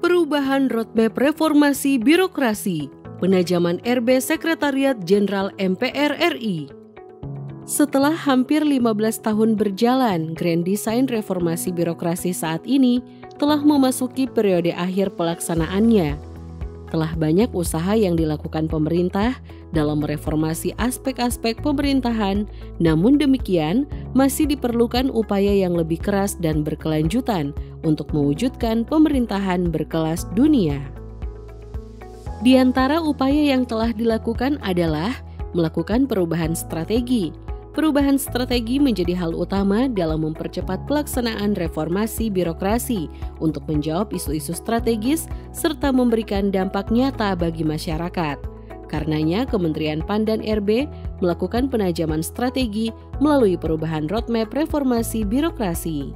Perubahan roadmap reformasi birokrasi, penajaman RB Sekretariat Jenderal MPR RI. Setelah hampir 15 tahun berjalan, Grand Design Reformasi Birokrasi saat ini telah memasuki periode akhir pelaksanaannya. Telah banyak usaha yang dilakukan pemerintah dalam mereformasi aspek-aspek pemerintahan, namun demikian masih diperlukan upaya yang lebih keras dan berkelanjutan untuk mewujudkan pemerintahan berkelas dunia. Di antara upaya yang telah dilakukan adalah melakukan perubahan strategi. Perubahan strategi menjadi hal utama dalam mempercepat pelaksanaan reformasi birokrasi untuk menjawab isu-isu strategis serta memberikan dampak nyata bagi masyarakat. Karenanya, Kementerian PAN dan RB melakukan penajaman strategi melalui perubahan roadmap reformasi birokrasi.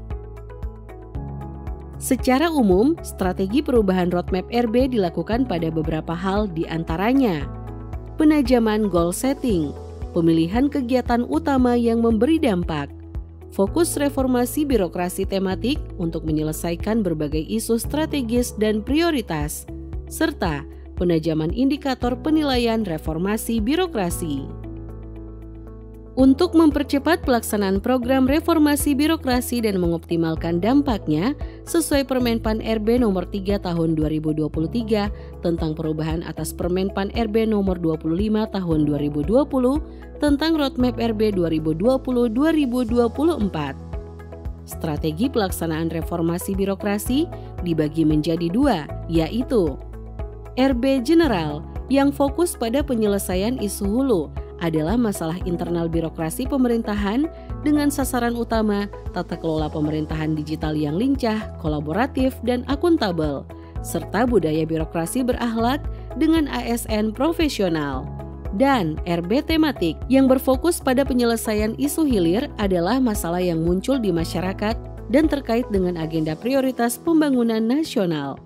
Secara umum, strategi perubahan roadmap RB dilakukan pada beberapa hal di antaranya: penajaman goal setting, pemilihan kegiatan utama yang memberi dampak, fokus reformasi birokrasi tematik untuk menyelesaikan berbagai isu strategis dan prioritas, serta penajaman indikator penilaian reformasi birokrasi. Untuk mempercepat pelaksanaan program reformasi birokrasi dan mengoptimalkan dampaknya, sesuai Permen PAN RB nomor 3 tahun 2023 tentang perubahan atas Permen PAN RB nomor 25 tahun 2020 tentang Roadmap RB 2020-2024. Strategi pelaksanaan reformasi birokrasi dibagi menjadi dua, yaitu RB General yang fokus pada penyelesaian isu hulu adalah masalah internal birokrasi pemerintahan dengan sasaran utama tata kelola pemerintahan digital yang lincah, kolaboratif, dan akuntabel, serta budaya birokrasi berakhlak dengan ASN profesional. Dan RB tematik yang berfokus pada penyelesaian isu hilir adalah masalah yang muncul di masyarakat dan terkait dengan agenda prioritas pembangunan nasional.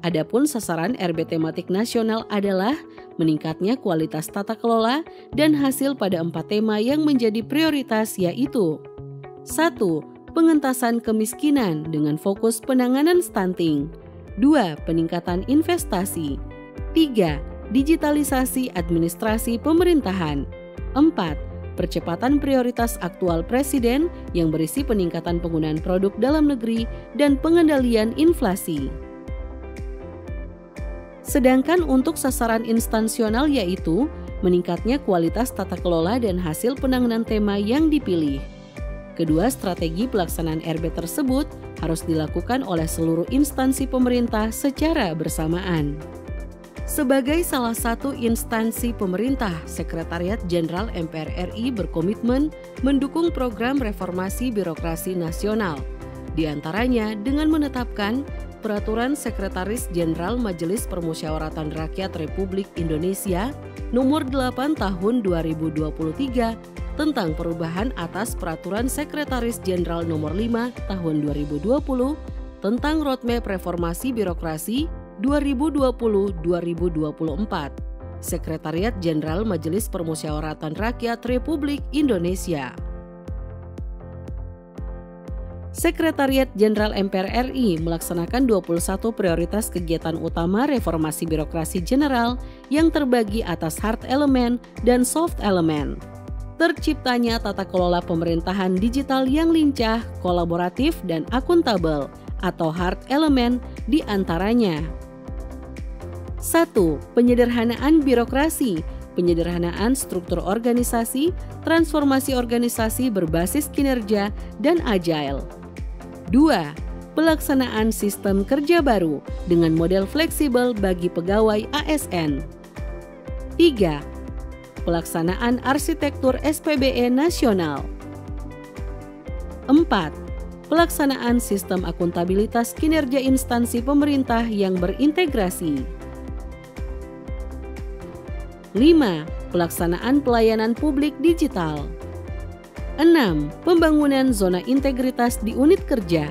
Adapun sasaran RB tematik nasional adalah meningkatnya kualitas tata kelola dan hasil pada 4 tema yang menjadi prioritas, yaitu 1. Pengentasan kemiskinan dengan fokus penanganan stunting. 2. Peningkatan investasi. 3. Digitalisasi administrasi pemerintahan. 4. Percepatan prioritas aktual Presiden yang berisi peningkatan penggunaan produk dalam negeri dan pengendalian inflasi. Sedangkan untuk sasaran instansional yaitu meningkatnya kualitas tata kelola dan hasil penanganan tema yang dipilih. Kedua strategi pelaksanaan RB tersebut harus dilakukan oleh seluruh instansi pemerintah secara bersamaan. Sebagai salah satu instansi pemerintah, Sekretariat Jenderal MPR RI berkomitmen mendukung program reformasi birokrasi nasional, di antaranya dengan menetapkan Peraturan Sekretaris Jenderal Majelis Permusyawaratan Rakyat Republik Indonesia Nomor 8 Tahun 2023 tentang perubahan atas Peraturan Sekretaris Jenderal Nomor 5 Tahun 2020 tentang Roadmap Reformasi Birokrasi 2020-2024. Sekretariat Jenderal Majelis Permusyawaratan Rakyat Republik Indonesia. Sekretariat Jenderal MPR RI melaksanakan 21 prioritas kegiatan utama reformasi birokrasi general yang terbagi atas hard element dan soft element. Terciptanya tata kelola pemerintahan digital yang lincah, kolaboratif, dan akuntabel atau hard element di antaranya. 1. Penyederhanaan birokrasi, penyederhanaan struktur organisasi, transformasi organisasi berbasis kinerja, dan agile. 2. Pelaksanaan sistem kerja baru dengan model fleksibel bagi pegawai ASN. 3. Pelaksanaan arsitektur SPBE nasional. 4. Pelaksanaan sistem akuntabilitas kinerja instansi pemerintah yang berintegrasi. 5. Pelaksanaan pelayanan publik digital. 6. Pembangunan zona integritas di unit kerja.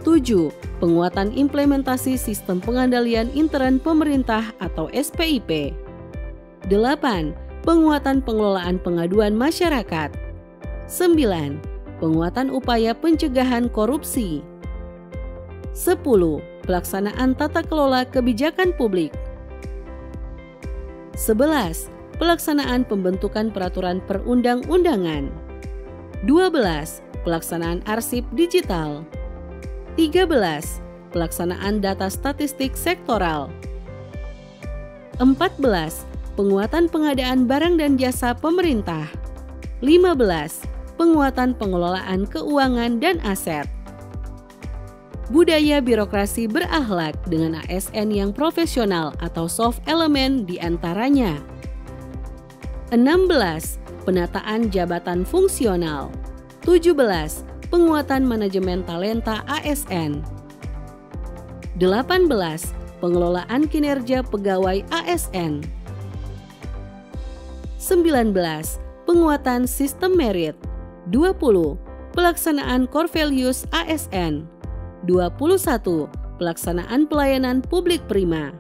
7. Penguatan implementasi sistem pengandalian intern pemerintah atau SPIP. 8. Penguatan pengelolaan pengaduan masyarakat. 9. Penguatan upaya pencegahan korupsi. 10. Pelaksanaan tata kelola kebijakan publik. 11. Pelaksanaan pembentukan peraturan perundang-undangan. 12. Pelaksanaan arsip digital. 13. Pelaksanaan data statistik sektoral. 14. Penguatan pengadaan barang dan jasa pemerintah. 15. Penguatan pengelolaan keuangan dan aset. Budaya birokrasi berakhlak dengan ASN yang profesional atau soft element diantaranya. 16. Penataan jabatan fungsional. 17. Penguatan manajemen talenta ASN. 18. Pengelolaan kinerja pegawai ASN. 19. Penguatan sistem merit. 20. Pelaksanaan core values ASN. 21. Pelaksanaan pelayanan publik prima.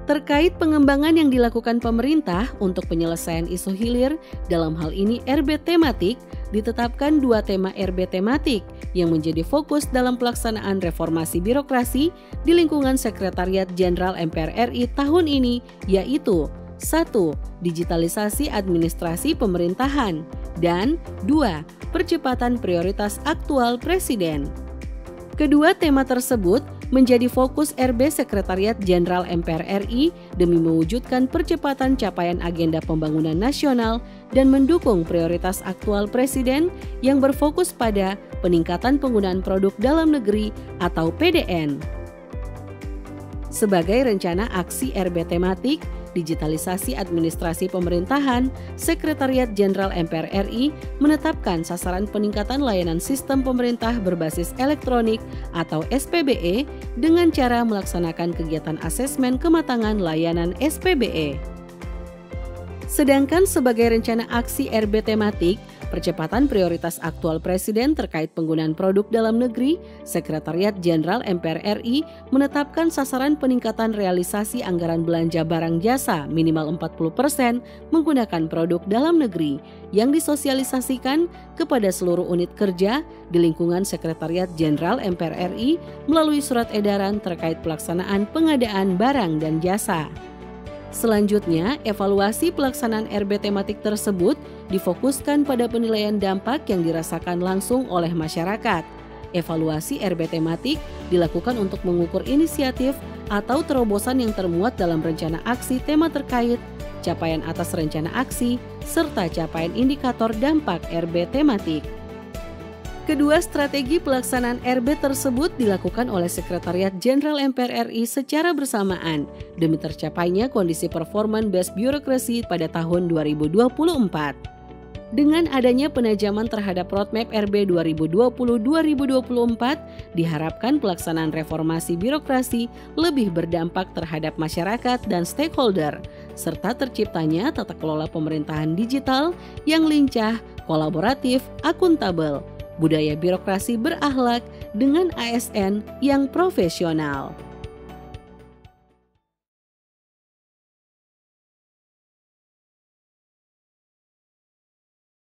Terkait pengembangan yang dilakukan pemerintah untuk penyelesaian isu hilir, dalam hal ini RB tematik, ditetapkan 2 tema RB tematik yang menjadi fokus dalam pelaksanaan reformasi birokrasi di lingkungan Sekretariat Jenderal MPR RI tahun ini, yaitu 1. Digitalisasi administrasi pemerintahan, dan 2. Percepatan prioritas aktual Presiden. Kedua tema tersebut menjadi fokus RB Sekretariat Jenderal MPR RI demi mewujudkan percepatan capaian agenda pembangunan nasional dan mendukung prioritas aktual Presiden yang berfokus pada peningkatan penggunaan produk dalam negeri atau PDN. Sebagai rencana aksi RB tematik, digitalisasi administrasi pemerintahan, Sekretariat Jenderal MPR RI menetapkan sasaran peningkatan layanan sistem pemerintah berbasis elektronik atau SPBE dengan cara melaksanakan kegiatan asesmen kematangan layanan SPBE. Sedangkan sebagai rencana aksi RB tematik, percepatan prioritas aktual Presiden terkait penggunaan produk dalam negeri, Sekretariat Jenderal MPR RI menetapkan sasaran peningkatan realisasi anggaran belanja barang jasa minimal 40% menggunakan produk dalam negeri yang disosialisasikan kepada seluruh unit kerja di lingkungan Sekretariat Jenderal MPR RI melalui surat edaran terkait pelaksanaan pengadaan barang dan jasa. Selanjutnya, evaluasi pelaksanaan RB tematik tersebut difokuskan pada penilaian dampak yang dirasakan langsung oleh masyarakat. Evaluasi RB tematik dilakukan untuk mengukur inisiatif atau terobosan yang termuat dalam rencana aksi tema terkait, capaian atas rencana aksi, serta capaian indikator dampak RB tematik. Kedua strategi pelaksanaan RB tersebut dilakukan oleh Sekretariat Jenderal MPR RI secara bersamaan demi tercapainya kondisi performance-based bureaucracy pada tahun 2024. Dengan adanya penajaman terhadap roadmap RB 2020-2024, diharapkan pelaksanaan reformasi birokrasi lebih berdampak terhadap masyarakat dan stakeholder, serta terciptanya tata kelola pemerintahan digital yang lincah, kolaboratif, akuntabel, budaya birokrasi berakhlak dengan ASN yang profesional.